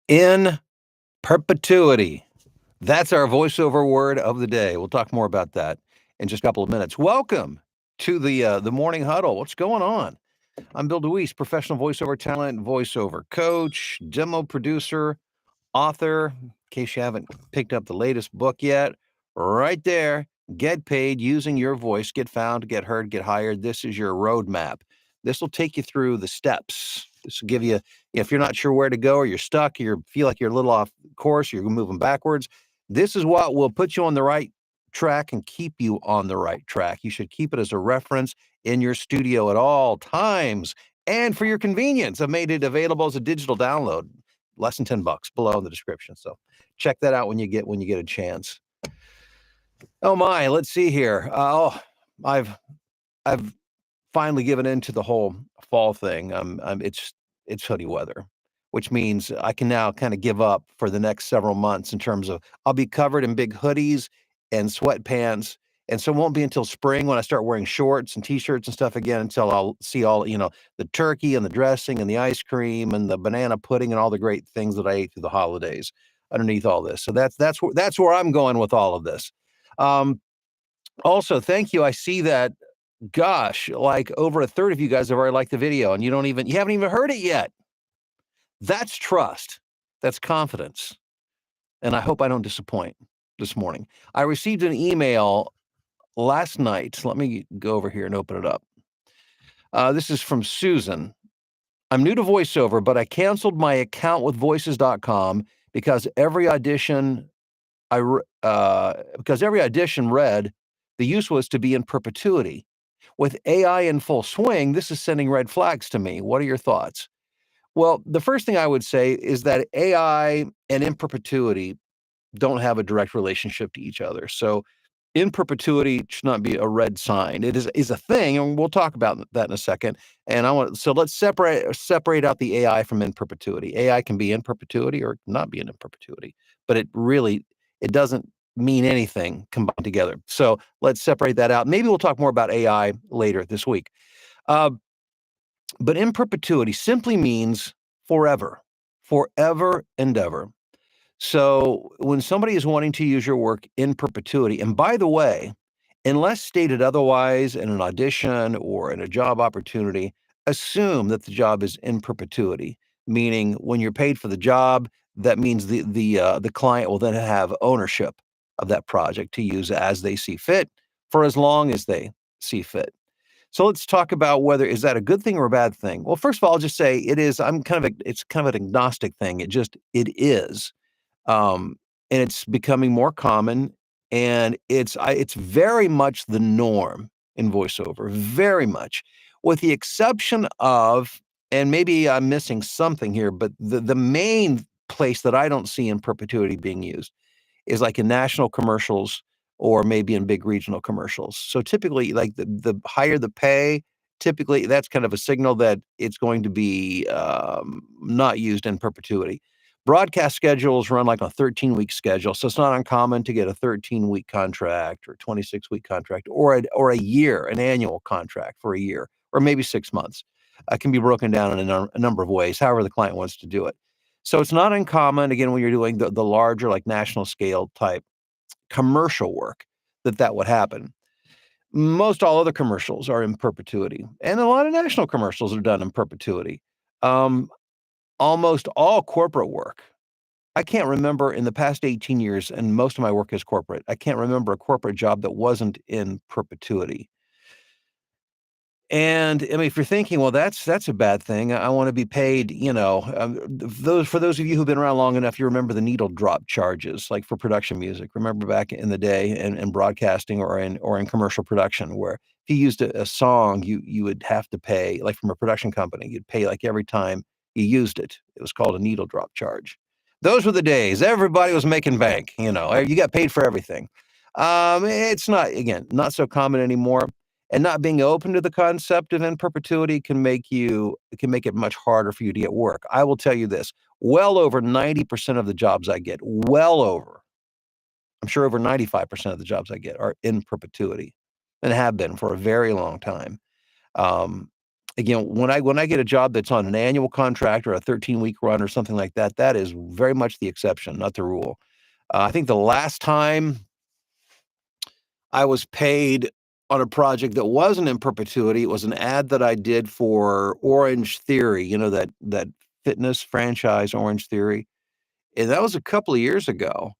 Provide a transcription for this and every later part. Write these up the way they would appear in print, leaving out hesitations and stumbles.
In perpetuity. That's our voiceover word of the day. We'll talk more about that in just a couple of minutes. Welcome to the morning huddle. What's going on? I'm Bill DeWeese, professional voiceover talent, voiceover coach, demo producer, author. In case you haven't picked up the latest book yet, right there. Get paid using your voice. Get found, get heard, get hired. This is your roadmap. This will take you through the steps. This will give you, if you're not sure where to go or you're stuck, you feel like you're a little off course, you're moving backwards. This is what will put you on the right track and keep you on the right track. You should keep it as a reference in your studio at all times. And for your convenience, I've made it available as a digital download, less than $10 below in the description. So check that out when you get a chance. Oh my, let's see here. I've I've finally given in to the whole fall thing. It's hoodie weather, which means I can now kind of give up for the next several months in terms of I'll be covered in big hoodies and sweatpants. And so it won't be until spring when I start wearing shorts and t-shirts and stuff again until I'll see all, the turkey and the dressing and the ice cream and the banana pudding and all the great things that I ate through the holidays underneath all this. So that's where I'm going with all of this. Um, Also, thank you. I see that, gosh, like over a third of you guys have already liked the video and you haven't even heard it yet. That's trust. That's confidence. And I hope I don't disappoint this morning. I received an email last night. Let me go over here and open it up. This is from Susan. I'm new to voiceover, but I canceled my account with voices.com because because every audition read the use was to be in perpetuity. With AI in full swing, this is sending red flags to me. What are your thoughts? Well, the first thing I would say is that AI and in perpetuity don't have a direct relationship to each other. So in perpetuity should not be a red sign. It is a thing, and we'll talk about that in a second. And let's separate out the AI from in perpetuity. AI can be in perpetuity or not be in perpetuity, but it doesn't mean anything combined together. So let's separate that out. Maybe we'll talk more about AI later this week. Uh, but in perpetuity simply means forever, forever and ever. So when somebody is wanting to use your work in perpetuity, and by the way, unless stated otherwise in an audition or in a job opportunity, assume that the job is in perpetuity, meaning when you're paid for the job, that means the client will then have ownership of that project to use as they see fit for as long as they see fit. So let's talk about whether is that a good thing or a bad thing. Well, first of all, I'll just say it is. It's kind of an agnostic thing. It is, and it's becoming more common, and it's very much the norm in voiceover, very much, with the exception of, and maybe I'm missing something here, but the main place that I don't see in perpetuity being used is like in national commercials or maybe in big regional commercials. So typically, like the higher the pay, typically that's kind of a signal that it's going to be not used in perpetuity. Broadcast schedules run like a 13-week schedule, so it's not uncommon to get a 13-week contract or 26-week contract or a year, an annual contract for a year or maybe 6 months. It can be broken down in a number of ways, however the client wants to do it. So it's not uncommon, again, when you're doing the larger, like national scale type commercial work, that would happen. Most all other commercials are in perpetuity, and a lot of national commercials are done in perpetuity. Um, Almost all corporate work. I can't remember in the past 18 years, and most of my work is corporate. I can't remember a corporate job that wasn't in perpetuity. And I mean, if you're thinking, well, that's a bad thing. I want to be paid, for those of you who've been around long enough, you remember the needle drop charges, like for production music. Remember back in the day in broadcasting or in commercial production, where if you used a song, you would have to pay, like from a production company, you'd pay like every time you used it. It was called a needle drop charge. Those were the days. Everybody was making bank. You got paid for everything. It's not, again, not so common anymore, and not being open to the concept of in perpetuity can make it much harder for you to get work. I will tell you this, well over 90% of the jobs I get, I'm sure over 95% of the jobs I get are in perpetuity and have been for a very long time. Um, Again, when I get a job that's on an annual contract or a 13-week run or something like that, that is very much the exception, not the rule. I think the last time I was paid on a project that wasn't in perpetuity, it was an ad that I did for Orange Theory, that fitness franchise, Orange Theory. And that was a couple of years ago.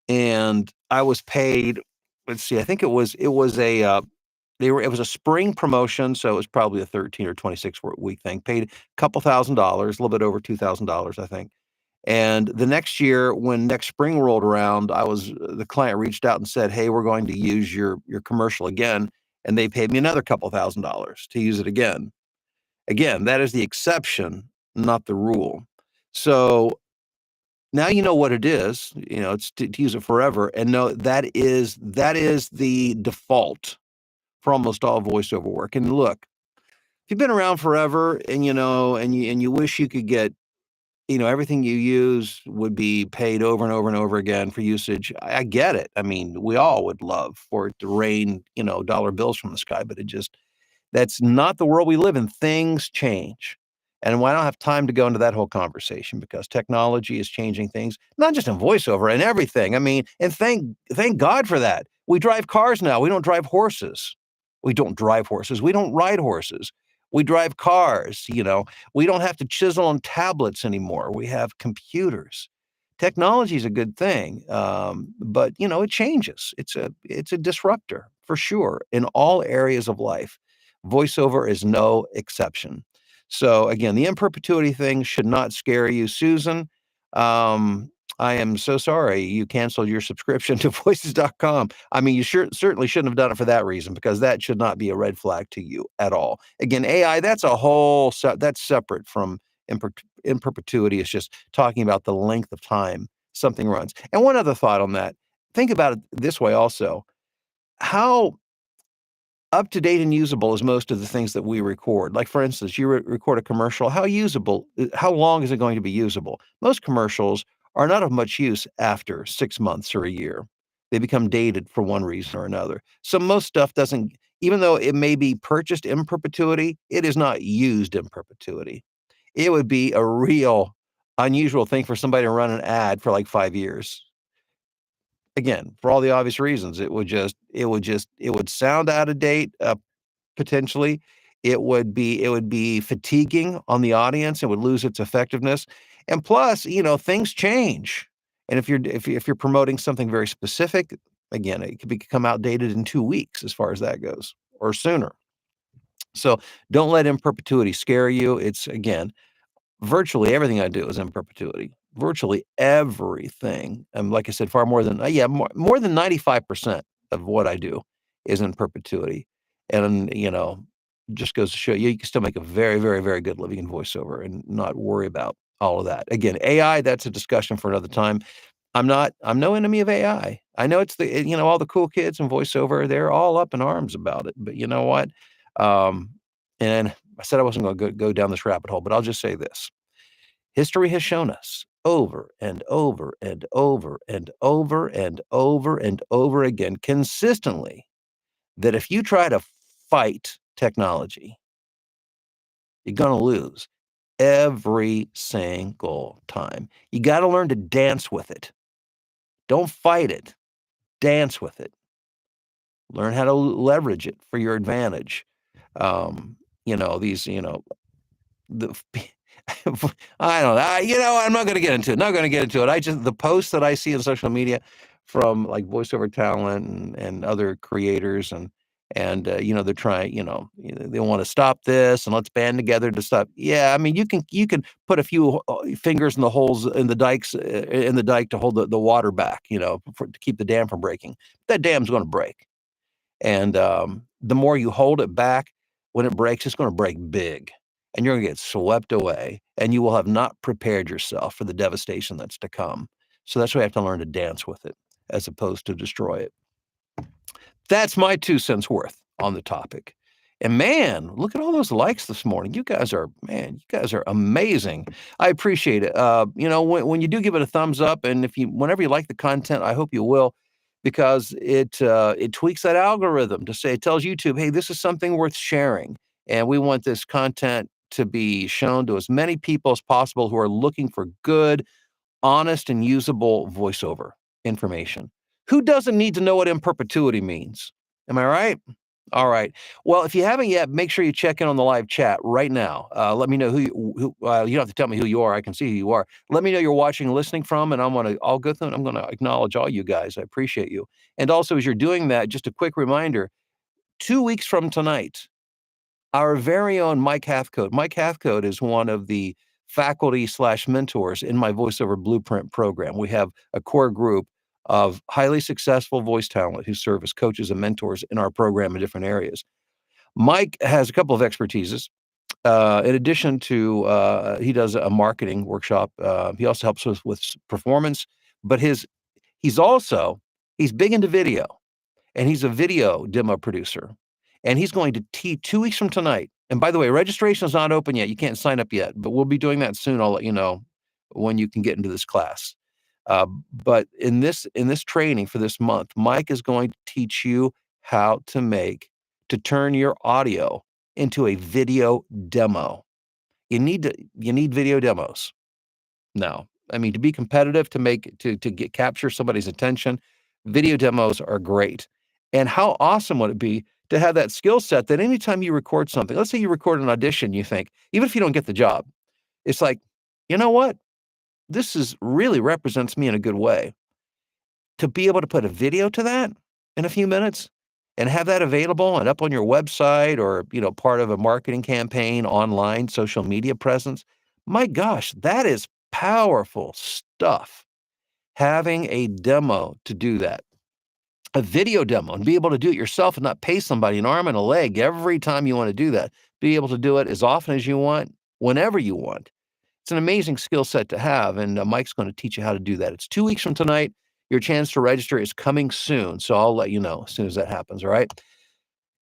And I was paid, let's see, I think it was it was a spring promotion, so it was probably a 13 or 26 week thing. Paid a couple $1,000s, a little bit over $2,000, I think. And the next year, when next spring rolled around, the client reached out and said, "Hey, we're going to use your commercial again," and they paid me another couple $1,000s to use it again. Again, that is the exception, not the rule. So now you know what it is. It's to use it forever, and know that is the default for almost all voiceover work. And look, if you've been around forever, and you wish you could get everything you use would be paid over and over and over again for usage. I get it. I mean, we all would love for it to rain, dollar bills from the sky, but that's not the world we live in. Things change. And I don't have time to go into that whole conversation because technology is changing things, not just in voiceover and everything. I mean, and thank God for that. We drive cars now. We don't drive horses. We don't drive horses. We don't ride horses. We drive cars. We don't have to chisel on tablets anymore. We have computers. Technology is a good thing, but it changes. It's a disruptor for sure in all areas of life. Voiceover is no exception. So again, the in perpetuity thing should not scare you, Susan. I am so sorry you canceled your subscription to voices.com. I mean, you certainly shouldn't have done it for that reason, because that should not be a red flag to you at all. Again, AI, that's separate from in perpetuity. It's just talking about the length of time something runs. And one other thought on that. Think about it this way also. How up to date and usable is most of the things that we record. Like, for instance, you record a commercial. How long is it going to be usable? Most commercials are not of much use after 6 months or a year. They become dated for one reason or another. So most stuff doesn't, even though it may be purchased in perpetuity, it is not used in perpetuity. It would be a real unusual thing for somebody to run an ad for like 5 years. Again, for all the obvious reasons. It would sound out of date, potentially. It would be fatiguing on the audience. It would lose its effectiveness. And plus, things change. And if you're promoting something very specific, again, it could become outdated in 2 weeks as far as that goes, or sooner. So don't let in perpetuity scare you. It's, again, virtually everything I do is in perpetuity. Virtually everything. And like I said, far more than more than 95% of what I do is in perpetuity. And just goes to show you can still make a very, very, very good living in voiceover and not worry about all of that. Again, AI, that's a discussion for another time. I'm no enemy of AI. I know all the cool kids in voiceover, they're all up in arms about it. But you know what? Um, and I said I wasn't going to go down this rabbit hole, but I'll just say this. History has shown us over and over and over and over and over and over again, consistently, that if you try to fight technology, you're going to lose every single time. You got to learn to dance with it. Don't fight it. Dance with it. Learn how to leverage it for your advantage. These, the I don't know. I'm not going to get into it. Not going to get into it. The posts that I see in social media from like voiceover talent and other creators, and they're trying, they want to stop this and let's band together to stop. Yeah, I mean, you can put a few fingers in the holes in the dike to hold the water back, to keep the dam from breaking. That dam's going to break. And the more you hold it back, when it breaks, it's going to break big. And you're going to get swept away. And you will have not prepared yourself for the devastation that's to come. So that's why you have to learn to dance with it as opposed to destroy it. That's my 2 cents worth on the topic. And man, look at all those likes this morning. You guys are amazing. I appreciate it. When you do give it a thumbs up, and whenever you like the content, I hope you will, because it tweaks that algorithm to say, it tells YouTube, hey, this is something worth sharing. And we want this content to be shown to as many people as possible who are looking for good, honest, and usable voiceover information. Who doesn't need to know what in perpetuity means? Am I right? All right. Well, if you haven't yet, make sure you check in on the live chat right now. Let me know you don't have to tell me who you are. I can see who you are. Let me know you're watching and listening from, and I'll go through and I'm going to acknowledge all you guys. I appreciate you. And also, as you're doing that, just a quick reminder, 2 weeks from tonight, our very own Mike Hathcote. Mike Hathcote is one of the faculty/mentors in my voiceover blueprint program. We have a core group of highly successful voice talent who serve as coaches and mentors in our program in different areas. Mike has a couple of expertises. In addition to, he does a marketing workshop. He also helps us with performance, but he's big into video, and he's a video demo producer. And he's going to teach 2 weeks from tonight. And by the way, registration is not open yet. You can't sign up yet, but we'll be doing that soon. I'll let you know when you can get into this class. But in this training for this month, Mike is going to teach you how to turn your audio into a video demo. You need video demos now. I mean, to be competitive, to capture somebody's attention, video demos are great. And how awesome would it be to have that skill set that anytime you record something, let's say you record an audition, you think, even if you don't get the job, it's like, you know what? This is really represents me in a good way. To be able to put a video to that in a few minutes and have that available and up on your website or, part of a marketing campaign, online, social media presence, my gosh, that is powerful stuff. Having a demo to do that, a video demo, and be able to do it yourself and not pay somebody an arm and a leg every time you want to do that. Be able to do it as often as you want, whenever you want. It's an amazing skill set to have, and Mike's going to teach you how to do that. It's 2 weeks from tonight. Your chance to register is coming soon, so I'll let you know as soon as that happens, all right?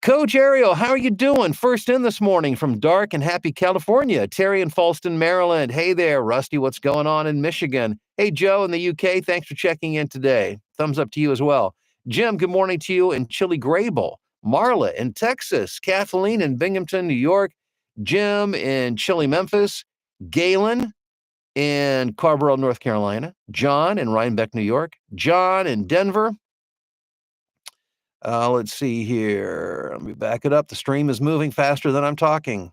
Coach Ariel, how are you doing? First in this morning from dark and happy California. Terry in Falston, Maryland. Hey there, Rusty, what's going on in Michigan? Hey, Joe in the UK, thanks for checking in today. Thumbs up to you as well. Jim, good morning to you in Chile Grable. Marla in Texas. Kathleen in Binghamton, New York. Jim in Chile, Memphis. Galen in Carrboro, North Carolina. John in Rhinebeck, New York. John in Denver. Let's see here. Let me back it up. The stream is moving faster than I'm talking.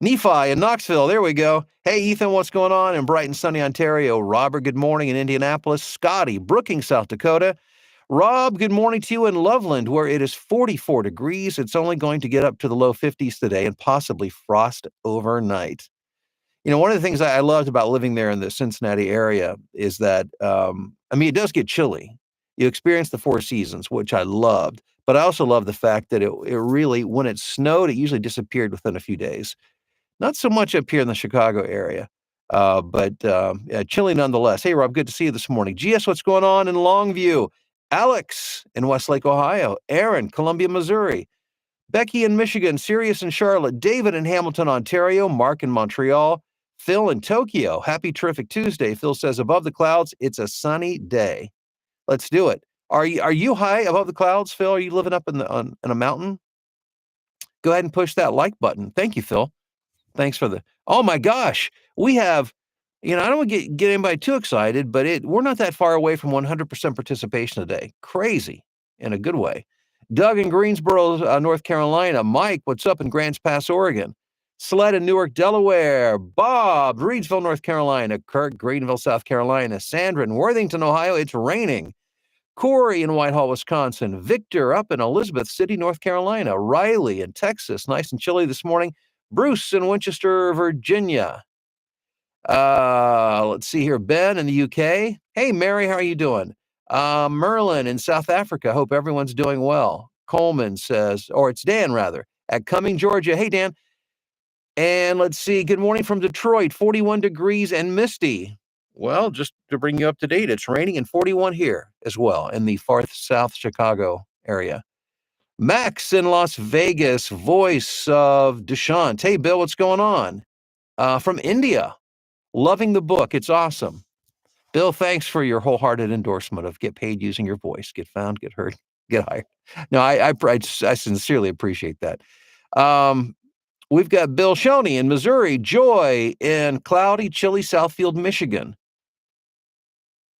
Nephi in Knoxville. There we go. Hey, Ethan, what's going on in bright and sunny Ontario? Robert, good morning in Indianapolis. Scotty, Brookings, South Dakota. Rob, good morning to you in Loveland, where it is 44 degrees. It's only going to get up to the low 50s today and possibly frost overnight. One of the things I loved about living there in the Cincinnati area is that, it does get chilly. You experience the four seasons, which I loved, but I also love the fact that it really, when it snowed, it usually disappeared within a few days. Not so much up here in the Chicago area, but chilly nonetheless. Hey, Rob, good to see you this morning. GS, what's going on in Longview? Alex in Westlake, Ohio. Aaron, Columbia, Missouri. Becky in Michigan. Sirius in Charlotte. David in Hamilton, Ontario. Mark in Montreal. Phil in Tokyo. Happy terrific Tuesday. Phil says, above the clouds, it's a sunny day. Let's do it. Are you high above the clouds, Phil? Are you living up in a mountain? Go ahead and push that like button. Thank you, Phil. Thanks for oh my gosh. We have, I don't want to get anybody too excited, but we're not that far away from 100% participation today. Crazy in a good way. Doug in Greensboro, North Carolina. Mike, what's up in Grants Pass, Oregon? Sled in Newark, Delaware. Bob, Reidsville, North Carolina. Kirk, Greenville, South Carolina. Sandra in Worthington, Ohio. It's raining. Corey in Whitehall, Wisconsin. Victor up in Elizabeth City, North Carolina. Riley in Texas. Nice and chilly this morning. Bruce in Winchester, Virginia. Let's see here. Ben in the UK. Hey, Mary, how are you doing? Merlin in South Africa. Hope everyone's doing well. Coleman says, or it's Dan rather, at Cumming, Georgia. Hey, Dan. And let's see. Good morning from Detroit. 41 degrees and misty. Well, just to bring you up to date, it's raining and 41 here as well in the far South Chicago area. Max in Las Vegas, voice of Deshant. Hey, Bill, what's going on? From India. Loving the book. It's awesome. Bill, thanks for your wholehearted endorsement of get paid using your voice. Get found, get heard, get hired. No, I sincerely appreciate that. Um, we've got Bill Shoney in Missouri, Joy in cloudy, chilly Southfield, Michigan.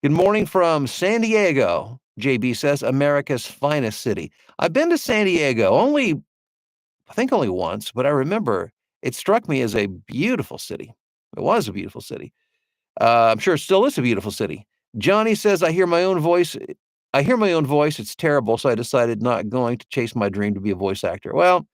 Good morning from San Diego. JB says, America's finest city. I've been to San Diego I think only once, but I remember it struck me as a beautiful city. It was a beautiful city. I'm sure it still is a beautiful city. Johnny says, I hear my own voice. I hear my own voice. It's terrible. So I decided not going to chase my dream to be a voice actor. Well,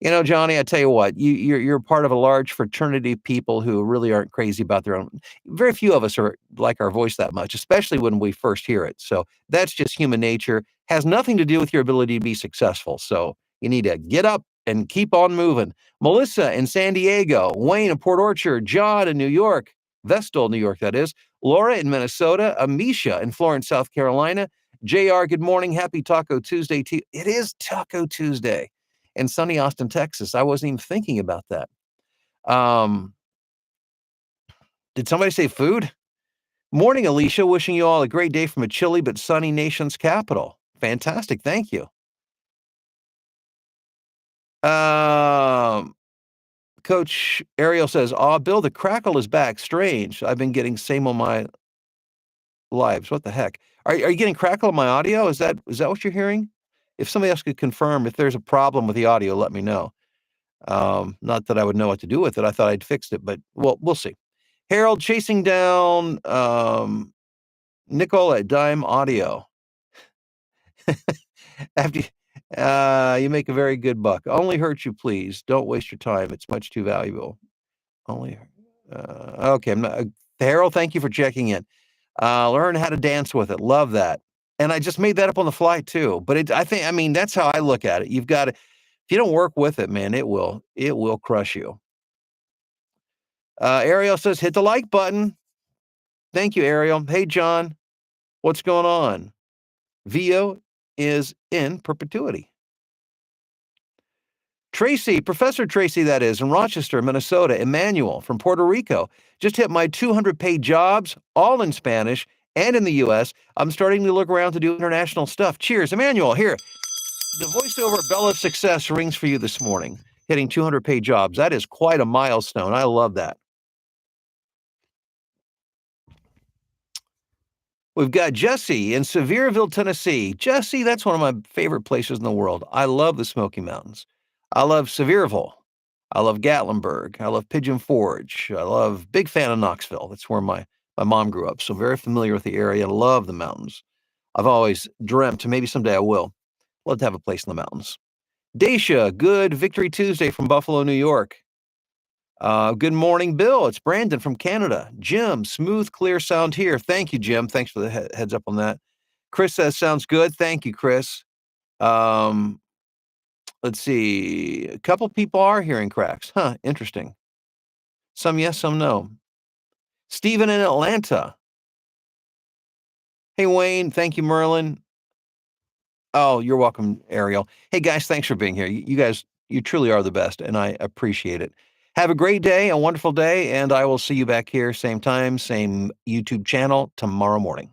Johnny, I tell you what, you're part of a large fraternity of people who really aren't crazy about their own. Very few of us are like our voice that much, especially when we first hear it. So that's just human nature. Has nothing to do with your ability to be successful. So you need to get up and keep on moving. Melissa in San Diego, Wayne in Port Orchard, John in New York, Vestal, New York, that is. Laura in Minnesota, Amisha in Florence, South Carolina. JR, good morning. Happy Taco Tuesday to you. It is Taco Tuesday in sunny Austin, Texas. I wasn't even thinking about that. Um, did somebody say food? Morning, Alicia. Wishing you all a great day from a chilly but sunny nation's capital. Fantastic. Thank you. Coach Ariel says, Bill, the crackle is back. Strange. I've been getting same on my lives. What the heck? Are you getting crackle on my audio? Is that what you're hearing? If somebody else could confirm if there's a problem with the audio, let me know. Not that I would know what to do with it. I thought I'd fixed it, but we'll see. Harold chasing down Nicole at Dime Audio. After you make a very good buck. Only hurt you, please. Don't waste your time. It's much too valuable. Only okay. I'm not, Harold, thank you for checking in. Learn how to dance with it. Love that. And I just made that up on the fly too. But I mean, that's how I look at it. You've got to, if you don't work with it, man, it will crush you. Ariel says, hit the like button. Thank you, Ariel. Hey, John, what's going on? VO is in perpetuity. Tracy, Professor Tracy, that is, in Rochester, Minnesota. Emmanuel from Puerto Rico. Just hit my 200 paid jobs, all in Spanish and in the U.S. I'm starting to look around to do international stuff. Cheers, Emmanuel. Here, the voiceover bell of success rings for you this morning, hitting 200 paid jobs. That is quite a milestone. I love that. We've got Jesse in Sevierville, Tennessee. Jesse, that's one of my favorite places in the world. I love the Smoky Mountains. I love Sevierville. I love Gatlinburg. I love Pigeon Forge. Big fan of Knoxville. That's where my mom grew up. So very familiar with the area. Love the mountains. I've always dreamt, maybe someday I will, love to have a place in the mountains. Dacia, good Victory Tuesday from Buffalo, New York. Good morning, Bill. It's Brandon from Canada. Jim, smooth, clear sound here. Thank you, Jim. Thanks for the heads up on that. Chris says, sounds good. Thank you, Chris. Let's see. A couple people are hearing cracks. Huh, interesting. Some yes, some no. Stephen in Atlanta. Hey, Wayne. Thank you, Merlin. Oh, you're welcome, Ariel. Hey, guys, thanks for being here. You guys, you truly are the best, and I appreciate it. Have a great day, a wonderful day, and I will see you back here, same time, same YouTube channel tomorrow morning.